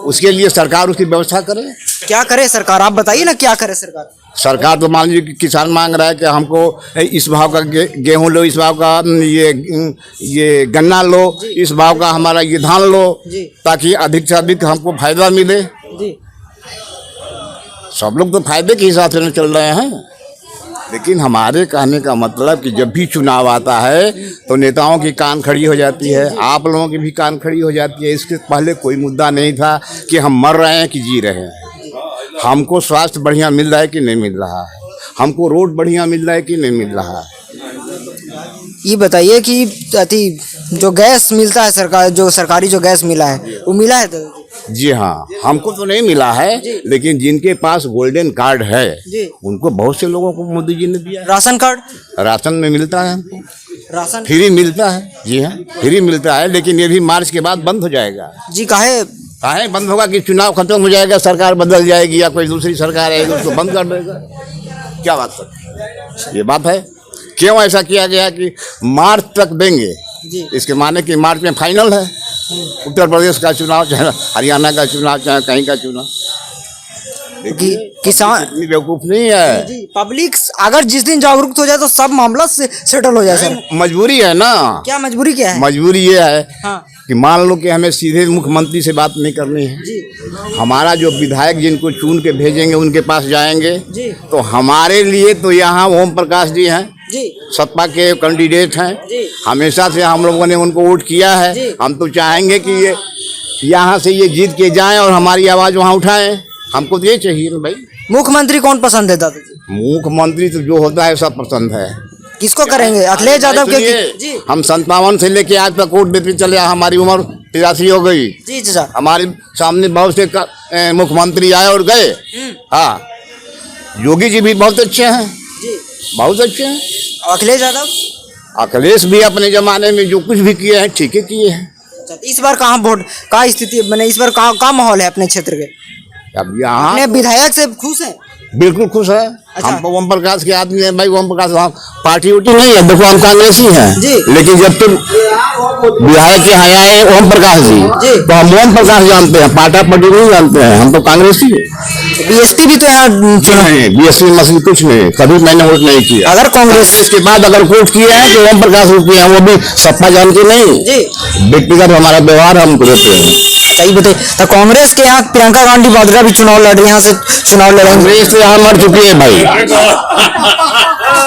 उसके लिए सरकार उसकी व्यवस्था करे। क्या करे सरकार? आप बताइए ना क्या करे सरकार? सरकार तो मान लीजिए कि किसान मांग रहा है कि हमको इस भाव का गेहूं लो, इस भाव का ये गन्ना लो, इस भाव का हमारा ये धान लो, ताकि अधिक से अधिक हमको फायदा मिले। जी सब लोग तो फायदे के हिसाब से न चल रहे हैं, लेकिन हमारे कहने का मतलब कि जब भी चुनाव आता है तो नेताओं की कान खड़ी हो जाती है, आप लोगों की भी कान खड़ी हो जाती है। इसके पहले कोई मुद्दा नहीं था कि हम मर रहे हैं कि जी रहे हैं। हमको स्वास्थ्य बढ़िया मिल रहा है कि नहीं मिल रहा है, हमको रोड बढ़िया मिल रहा है कि नहीं मिल रहा है। ये बताइए कि अति जो गैस मिलता है सरकार, जो सरकारी जो गैस मिला है वो मिला है तो? जी हाँ, हमको तो नहीं मिला है, लेकिन जिनके पास गोल्डन कार्ड है उनको बहुत से लोगों को मोदी जी ने दिया। Ration card? राशन में मिलता है हमको, राशन फ्री मिलता है। जी हाँ, फ्री मिलता है, लेकिन ये भी मार्च के बाद बंद हो जाएगा। जी काहे बंद होगा? कि चुनाव खत्म हो जाएगा, सरकार बदल जाएगी या कोई दूसरी सरकार आएगी, उसको बंद कर देगा। क्या बात है? ये बात है। क्यों ऐसा किया गया कि मार्च तक देंगे? इसके माने कि मार्च में फाइनल है उत्तर प्रदेश का चुनाव, चाहे हरियाणा का चुनाव, चाहे कहीं का चुनाव। किसान इतनी बेवकूफ नहीं है। जी पब्लिक अगर जिस दिन जागरूक हो जाए तो सब मामला से सेटल हो जाए सर। मजबूरी है ना। क्या मजबूरी क्या है? मजबूरी ये है हाँ। कि मान लो कि हमें सीधे मुख्यमंत्री से बात नहीं करनी है जी। हमारा जो विधायक जिनको चुन के भेजेंगे उनके पास जाएंगे जी। तो हमारे लिए तो यहाँ ओम प्रकाश जी हैं, जी सपा के कैंडिडेट हैं। जी। हमेशा से हम लोगों ने उनको वोट किया है। जी। हम तो चाहेंगे कि ये यहाँ से ये जीत के जाएं और हमारी आवाज़ वहाँ उठाएं। हमको तो ये चाहिए ना भाई। मुख्यमंत्री कौन पसंद है दादा जी? मुख्यमंत्री तो जो होता है सब पसंद है। किसको करेंगे? अखिलेश यादव के? सुनिए, हम 57 से लेके आज तक वोट देते चले, हमारी उम्र 83 हो गई। जी जी सर। हमारे सामने बहुत से मुख्यमंत्री आए और गए। हाँ, योगी जी भी बहुत अच्छे हैं। जी बहुत अच्छे हैं। अखिलेश यादव? अखिलेश भी अपने जमाने में जो कुछ भी किए हैं ठीक ही किए हैं। अच्छा, तो इस बार कहाँ वोट कहाँ स्थिति मैंने इस बार कहाँ माहौल है अपने क्षेत्र के? अब यहाँ अपने विधायक से खुश हैं? बिल्कुल खुश है। अच्छा। हम ओम प्रकाश के आदमी है भाई। ओम प्रकाश हम पार्टी उटी नहीं है, देखो हम कांग्रेसी हैं जी। लेकिन जब तुम विधायक के यहाँ आए ओम प्रकाश जी तो हम ओम प्रकाश जानते हैं, पार्टी नहीं जानते हैं, हम तो कांग्रेसी है। बीएसपी भी तो यहाँ चुनाव नहीं, बीएसपी मसीह कुछ नहीं, कभी मैंने वोट नहीं किया। अगर कांग्रेस के बाद अगर वोट किए हैं तो ओम प्रकाश को किए हैं, वो भी सपा जान के नहीं, जी व्यक्तिगत हमारा व्यवहार हमको देते हैं। सही बताइए। तो कांग्रेस के यहाँ प्रियंका गांधी वाड्रा भी चुनाव लड़ रही है, यहाँ से चुनाव लड़ेंगे। कांग्रेस तो यहाँ मर चुकी है भाई,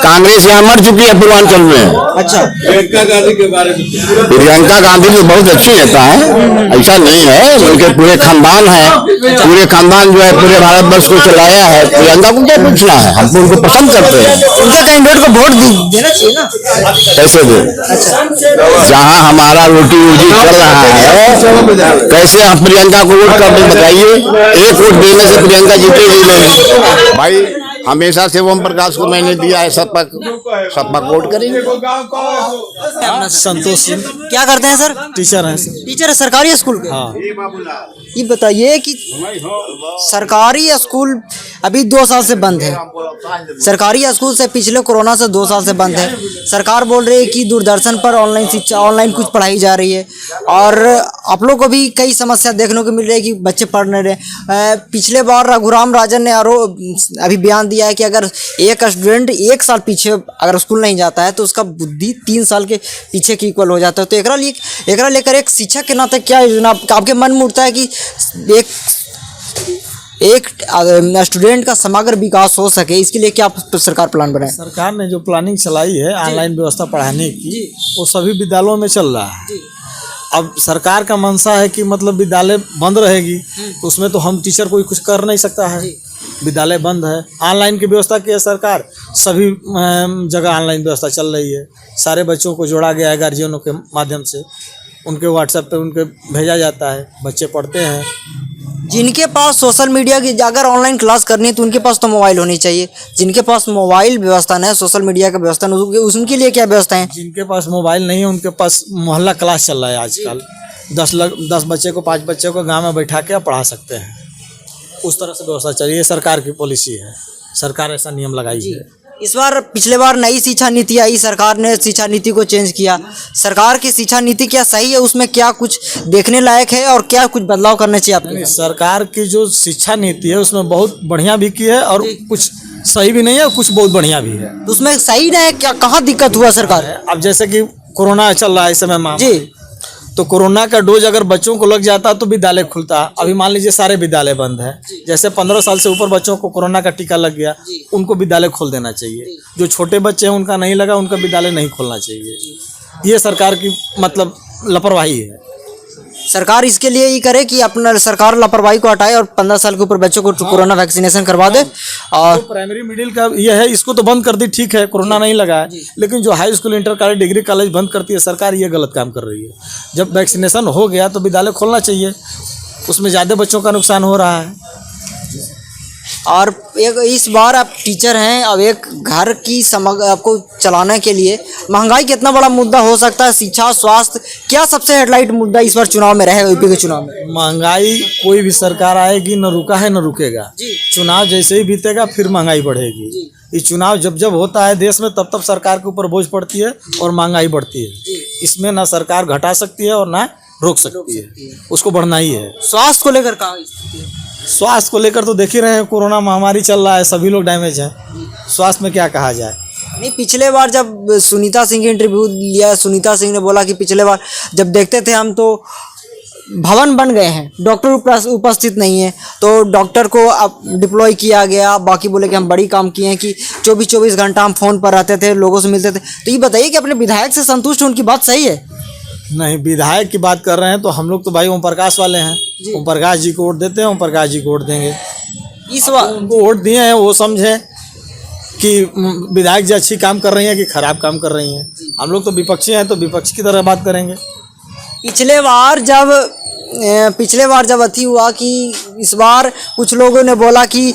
कांग्रेस यहाँ मर चुकी है पूर्वांचल में। अच्छा, प्रियंका गांधी तो बहुत अच्छी नेता है, ऐसा नहीं है, उनके पूरे खानदान है, पूरे खानदान जो है पूरे भारतवर्ष को चलाया है। प्रियंका को क्या पूछना है, हम तो उनको पसंद करते हैं। उनका कैंडिडेट को वोट देना चाहिए ना। कैसे दे, जहाँ हमारा रोटी रोजी चल रहा है, कैसे हम प्रियंका को वोट कर दें बताइए? एक वोट देने से प्रियंका जीतेगी नहीं भाई। हमेशा से ओम प्रकाश को मैंने दिया है, सपा वोट करेंगे। संतोष सिंह क्या करते हैं सर? टीचर हैं सर। टीचर है सरकारी स्कूल के। हाँ, ये बताइए कि सरकारी स्कूल अभी 2 साल से बंद है। सरकारी स्कूल से पिछले कोरोना से 2 साल से बंद है। सरकार बोल रही है कि दूरदर्शन पर ऑनलाइन शिक्षा, ऑनलाइन कुछ पढ़ाई जा रही है और आप लोग को भी कई समस्या देखने को मिल रही है कि बच्चे पढ़ नहीं रहे। पिछले बार रघुराम राजन ने अभी बयान दिया है कि अगर एक स्टूडेंट 1 साल पीछे अगर स्कूल नहीं जाता है तो उसका बुद्धि 3 साल के पीछे की इक्वल हो जाता है। तो एकरा लेकर एक शिक्षक के नाते क्या योजना आपके मन में उठता है कि एक स्टूडेंट का समग्र विकास हो सके, इसके लिए क्या सरकार प्लान बनाए? सरकार ने जो प्लानिंग चलाई है ऑनलाइन व्यवस्था पढ़ाने की, वो सभी विद्यालयों में चल रहा है। अब सरकार का मंशा है कि मतलब विद्यालय बंद रहेगी तो उसमें तो हम टीचर कोई कुछ कर नहीं सकता है। विद्यालय बंद है, ऑनलाइन की व्यवस्था की है सरकार, सभी जगह ऑनलाइन व्यवस्था चल रही है। सारे बच्चों को जोड़ा गया है गार्जियनों के माध्यम से, उनके व्हाट्सएप पे उनके भेजा जाता है, बच्चे पढ़ते हैं। जिनके पास सोशल मीडिया की अगर ऑनलाइन क्लास करनी है तो उनके पास तो मोबाइल होनी चाहिए। जिनके पास मोबाइल व्यवस्था नहीं है, सोशल मीडिया का व्यवस्था नहीं, उनके लिए क्या व्यवस्था है? जिनके पास मोबाइल नहीं है उनके पास मोहल्ला क्लास चल रहा है आजकल। 10 बच्चे को 5 बच्चे को गांव में बैठा के पढ़ा सकते हैं, उस तरह से व्यवस्था चलिए। सरकार की पॉलिसी है, सरकार ऐसा नियम लगाई है। इस बार पिछले बार नई शिक्षा नीति आई, सरकार ने शिक्षा नीति को चेंज किया। सरकार की शिक्षा नीति क्या सही है, उसमें क्या कुछ देखने लायक है और क्या कुछ बदलाव करने चाहिए आपको? सरकार की जो शिक्षा नीति है उसमें बहुत बढ़िया भी की है और कुछ सही भी नहीं है, कुछ बहुत बढ़िया भी है। तो उसमें सही नहीं है क्या, कहाँ दिक्कत हुआ सरकार? अब जैसे कि कोरोना चल रहा है इस समय महामारी, जी, तो कोरोना का डोज अगर बच्चों को लग जाता तो विद्यालय खुलता। अभी मान लीजिए सारे विद्यालय बंद है। जैसे 15 साल से ऊपर बच्चों को कोरोना का टीका लग गया, उनको विद्यालय खोल देना चाहिए। जो छोटे बच्चे हैं उनका नहीं लगा, उनका विद्यालय नहीं खोलना चाहिए। ये सरकार की मतलब लापरवाही है। सरकार इसके लिए ही करे कि अपना सरकार लापरवाही को हटाए और 15 साल के ऊपर बच्चों को कोरोना वैक्सीनेशन करवा दे। और तो प्राइमरी मिडिल का ये है, इसको तो बंद कर दी, ठीक है, कोरोना नहीं लगा है, लेकिन जो high school, inter college, degree college बंद करती है सरकार, ये गलत काम कर रही है। जब वैक्सीनेशन हो गया तो विद्यालय खोलना चाहिए, उसमें ज़्यादा बच्चों का नुकसान हो रहा है। और एक इस बार आप टीचर हैं, अब एक घर की समग्र आपको चलाने के लिए महंगाई कितना बड़ा मुद्दा हो सकता है, शिक्षा, स्वास्थ्य, क्या सबसे हेडलाइट मुद्दा इस बार चुनाव में रहेगा? यूपी के चुनाव में महंगाई, कोई भी सरकार आएगी न रुका है न रुकेगा। चुनाव जैसे ही बीतेगा फिर महंगाई बढ़ेगी। ये चुनाव जब जब होता है देश में तब तब सरकार के ऊपर बोझ पड़ती है और महंगाई बढ़ती है। इसमें ना सरकार घटा सकती है और ना रोक सकती है, उसको बढ़ना ही है। स्वास्थ्य को लेकर कहाँ स्थिति है? स्वास्थ्य को लेकर तो देख ही रहे हैं, कोरोना महामारी चल रहा है, सभी लोग डैमेज हैं। स्वास्थ्य में क्या कहा जाए? नहीं, पिछले बार जब सुनीता सिंह की इंटरव्यू लिया, सुनीता सिंह ने बोला कि पिछले बार जब देखते थे हम तो भवन बन गए हैं, डॉक्टर उपस्थित नहीं है, तो डॉक्टर को अब डिप्लॉय किया गया। बाकी बोले कि हम बड़ी काम किए हैं कि 24 घंटा हम फ़ोन पर रहते थे, लोगों से मिलते थे। तो ये बताइए कि अपने विधायक से संतुष्ट हैं, उनकी बात सही है? नहीं, विधायक की बात कर रहे हैं तो हम लोग तो भाई ओम प्रकाश वाले हैं। ओम प्रकाश जी को वोट देते हैं, ओम प्रकाश जी को वोट देंगे। इस बार उनको वोट दिए हैं, वो समझें कि विधायक जी अच्छी काम कर रही हैं कि खराब काम कर रही हैं। हम लोग तो विपक्षी हैं तो विपक्ष की तरह बात करेंगे। पिछले बार जब अथी हुआ कि इस बार कुछ लोगों ने बोला कि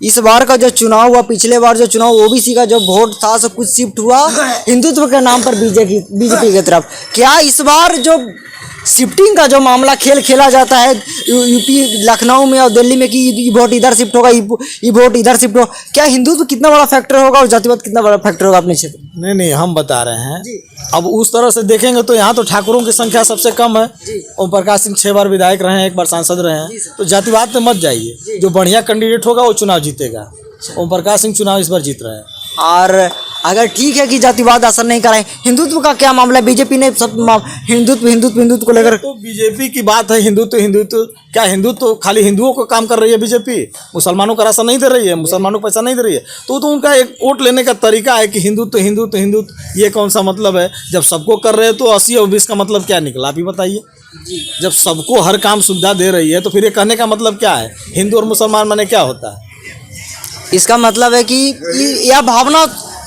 इस बार का जो चुनाव हुआ, पिछले बार जो चुनाव ओबीसी का जो वोट था सब कुछ शिफ्ट हुआ हिंदुत्व के नाम पर बीजेपी की तरफ। क्या इस बार जो शिफ्टिंग का जो मामला खेल खेला जाता है यूपी लखनऊ में और दिल्ली में कि ये वोट इधर शिफ्ट होगा, ये वोट इधर शिफ्ट होगा, क्या हिंदुत्व कितना बड़ा फैक्टर होगा और जातिवाद कितना बड़ा फैक्टर होगा अपने क्षेत्र में? नहीं हम बता रहे हैं। अब उस तरह से देखेंगे तो यहाँ तो ठाकुरों की संख्या सबसे कम है। ओम प्रकाश सिंह 6 बार विधायक रहे हैं, 1 बार सांसद रहे हैं, तो जातिवाद पे मत जाइए। जो बढ़िया कैंडिडेट होगा वो चुनाव जीतेगा। ओम प्रकाश सिंह चुनाव इस बार जीत रहे हैं। और अगर ठीक है कि जातिवाद असर नहीं कराए, हिंदुत्व का क्या मामला है? बीजेपी ने सब हिंदुत्व को लेकर तो बीजेपी की बात है, हिंदुत्व क्या हिंदुत्व खाली हिंदुओं को काम कर रही है बीजेपी? मुसलमानों का राशन नहीं दे रही है, मुसलमानों को पैसा नहीं दे रही है। तो उनका एक वोट लेने का तरीका है कि हिंदुत्व ये कौन सा मतलब है? जब सबको कर रहे हैं तो 80 और 20 का मतलब क्या निकला, आप ही बताइए। जब सबको हर काम सुविधा दे रही है तो फिर ये कहने का मतलब क्या है? हिंदू और मुसलमान माने क्या होता है? इसका मतलब है कि यह भावना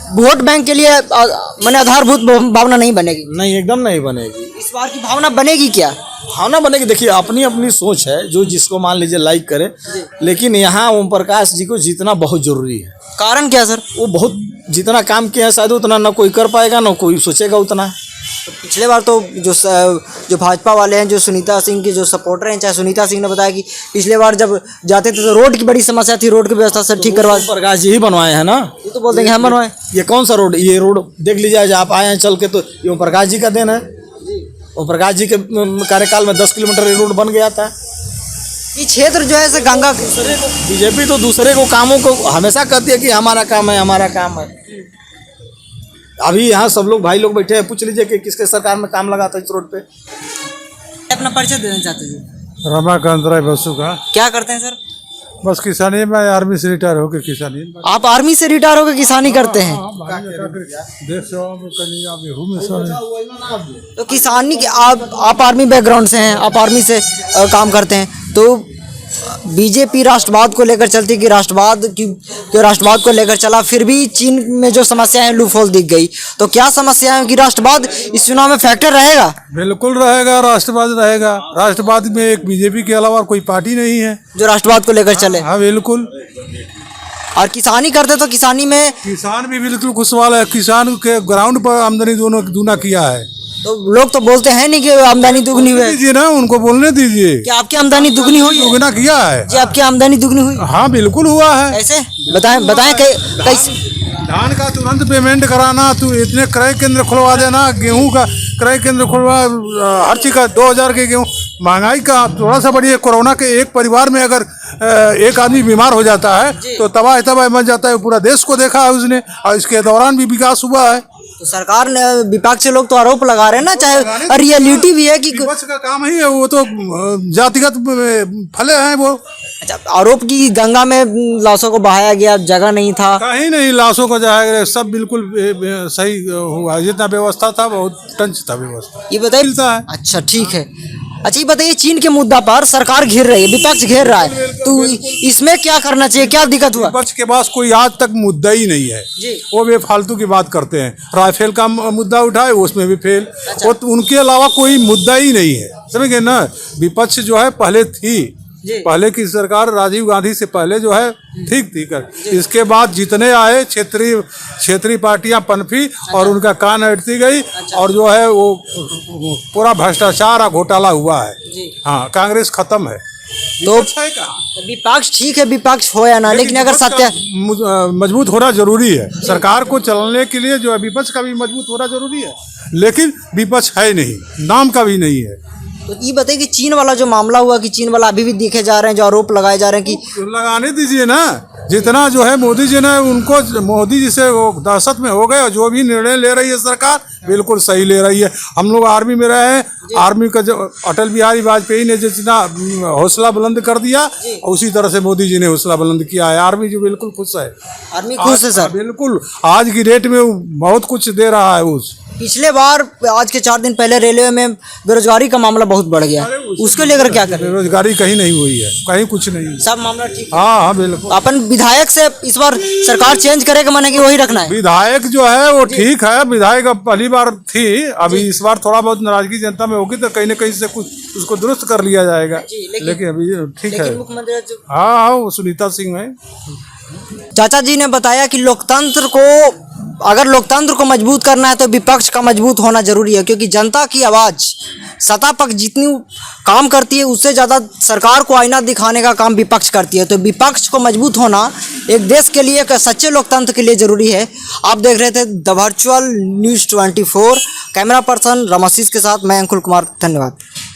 वोट बैंक के लिए माने आधारभूत भावना नहीं बनेगी। नहीं, एकदम नहीं बनेगी। इस बार की भावना बनेगी क्या? भावना बनेगी, देखिए अपनी अपनी सोच है, जो जिसको मान लीजिए लाइक करे। लेकिन यहाँ ओम प्रकाश जी को जीतना बहुत जरूरी है। कारण क्या सर? वो बहुत जितना काम किया है शायद उतना ना कोई कर पाएगा ना कोई सोचेगा उतना। तो पिछले बार तो जो भाजपा वाले हैं, जो सुनीता सिंह के जो सपोर्टर हैं, चाहे सुनीता सिंह ने बताया कि पिछले बार जब जाते थे तो रोड की बड़ी समस्या थी, रोड की व्यवस्था सब ठीक करवा। ओम प्रकाश जी ही बनवाए हैं ना। ये तो बोलते हैं कि हम बनवाए। ये कौन सा रोड? ये रोड देख लीजिए, आप आए हैं चल के तो ये ओम प्रकाश जी का देन है। ओम प्रकाश जी के कार्यकाल में 10 किलोमीटर ये रोड बन गया था। ये क्षेत्र जो है गंगा बीजेपी तो दूसरे को कामों को हमेशा कहती है कि हमारा काम है, हमारा काम है। अभी यहाँ सब लोग भाई लोग बैठे हैं, पूछ लीजिए कि किसके सरकार में काम लगा था इस रोड पे। अपना परिचय देना चाहते हैं? रमाकांत राय बसु का। क्या करते हैं सर? बस किसानी में, आर्मी से रिटायर होकर किसानी। आप आर्मी से रिटायर होकर किसानी करते हैं? देश सेवा में कहीं अभी हूँ मैं। तो किसानी के आप आर्मी बैकग्राउंड से हैं, आप आर्मी से काम करते हैं, तो बीजेपी राष्ट्रवाद को लेकर चलती है कि राष्ट्रवाद को लेकर चला, फिर भी चीन में जो समस्याएं लूफहोल दिख गई, तो क्या समस्या है कि राष्ट्रवाद इस चुनाव में फैक्टर रहेगा? बिल्कुल रहेगा, राष्ट्रवाद रहेगा। राष्ट्रवाद में एक बीजेपी के अलावा कोई पार्टी नहीं है जो राष्ट्रवाद को लेकर चले। हाँ बिल्कुल। और किसानी करते तो किसानी में किसान भी बिल्कुल खुशहाल है। किसान के ग्राउंड पर आमदनी दूना किया है। तो लोग तो बोलते हैं नहीं कि आमदनी दुगनी हुई है। दीजिए ना, उनको बोलने दीजिए। क्या आपकी आमदनी दुगनी हुई है? दुगना किया है जी, आपकी आमदनी दुगनी हुई? हाँ बिल्कुल हुआ है। कैसे बताएं कैसे? धान का तुरंत पेमेंट कराना, तू इतने क्रय केंद्र खुलवा देना, गेहूं का क्रय केंद्र खुलवा, हर चीज का 2000 के गेहूं। महंगाई का थोड़ा सा बढ़िया। कोरोना के एक परिवार में अगर एक आदमी बीमार हो जाता है तो तबाह मच जाता है। पूरा देश को देखा है उसने, और इसके दौरान भी विकास हुआ है। तो सरकार ने, विपक्ष लोग तो आरोप लगा रहे हैं ना, चाहे रियलिटी भी है कि विपक्ष का काम ही है, वो तो जातिगत फले हैं वो। अच्छा, आरोप की गंगा में लाशों को बहाया गया, जगह नहीं था। कहीं नहीं लाशों को जाया गया, सब बिल्कुल सही हुआ। जितना व्यवस्था था बहुत टंच था व्यवस्था। ये बताइए। अच्छा ठीक है। अच्छा ये बताइए, चीन के मुद्दा पर सरकार घेर रही है, विपक्ष घेर रहा है, तो इसमें क्या करना चाहिए, क्या दिक्कत हुआ? विपक्ष के पास कोई आज तक मुद्दा ही नहीं है जी। वो बेफालतू की बात करते हैं। राफेल का मुद्दा उठाए, उसमें भी फेल। अच्छा। वो तो उनके अलावा कोई मुद्दा ही नहीं है, समझ गए ना। विपक्ष जो है पहले थी, पहले की सरकार राजीव गांधी से पहले जो है ठीक थी कर। इसके बाद जितने आए क्षेत्रीय पार्टियां पनपी और उनका कान अटती गई। और जो है वो पूरा भ्रष्टाचार और घोटाला हुआ है। हाँ, कांग्रेस खत्म है। तो विपक्ष ठीक है, विपक्ष हो या ना, लेकिन अगर सत्य मजबूत होना जरूरी है। सरकार को चलाने के लिए जो है विपक्ष का भी मजबूत होना जरूरी है, लेकिन विपक्ष है नहीं, नाम का भी नहीं है। तो ये बताइए कि चीन वाला जो मामला हुआ, कि चीन वाला अभी भी देखे जा रहे हैं, जो आरोप लगाए जा रहे हैं कि लगाने दीजिए ना। जितना जो है मोदी जी ने उनको, मोदी जी से वो दहशत में हो गए, और जो भी निर्णय ले रही है सरकार बिल्कुल सही ले रही है। हम लोग आर्मी में रहे हैं, आर्मी का जो अटल बिहारी वाजपेयी ने जितना हौसला बुलंद कर दिया, उसी तरह से मोदी जी ने हौसला बुलंद किया है। आर्मी जो बिल्कुल खुश है। आर्मी खुश है सर? बिल्कुल, आज की डेट में बहुत कुछ दे रहा है। पिछले बार, आज के 4 दिन पहले रेलवे में बेरोजगारी का मामला बहुत बढ़ गया, उसको लेकर क्या करें? बेरोजगारी कहीं नहीं हुई है, कहीं कुछ नहीं, सब मामला ठीक। हाँ बिल्कुल। अपन विधायक से इस बार सरकार चेंज करेगा, माने कि वही रखना है? विधायक जो है वो ठीक है, विधायक अब पहली बार थी, अभी इस बार थोड़ा बहुत नाराजगी जनता में होगी तो कहीं न कहीं से कुछ उसको दुरुस्त कर लिया जाएगा। लेकिन अभी ठीक है। मुख्यमंत्री हाँ, वो सुनीता सिंह है। चाचा जी ने बताया कि लोकतंत्र को अगर लोकतंत्र को मजबूत करना है तो विपक्ष का मजबूत होना जरूरी है, क्योंकि जनता की आवाज़ सत्ता पक्ष जितनी काम करती है उससे ज़्यादा सरकार को आईना दिखाने का काम विपक्ष करती है। तो विपक्ष को मजबूत होना एक देश के लिए, एक सच्चे लोकतंत्र के लिए ज़रूरी है। आप देख रहे थे the virtual news 24, camera person Ramashish के साथ मैं अंकुल कुमार, धन्यवाद।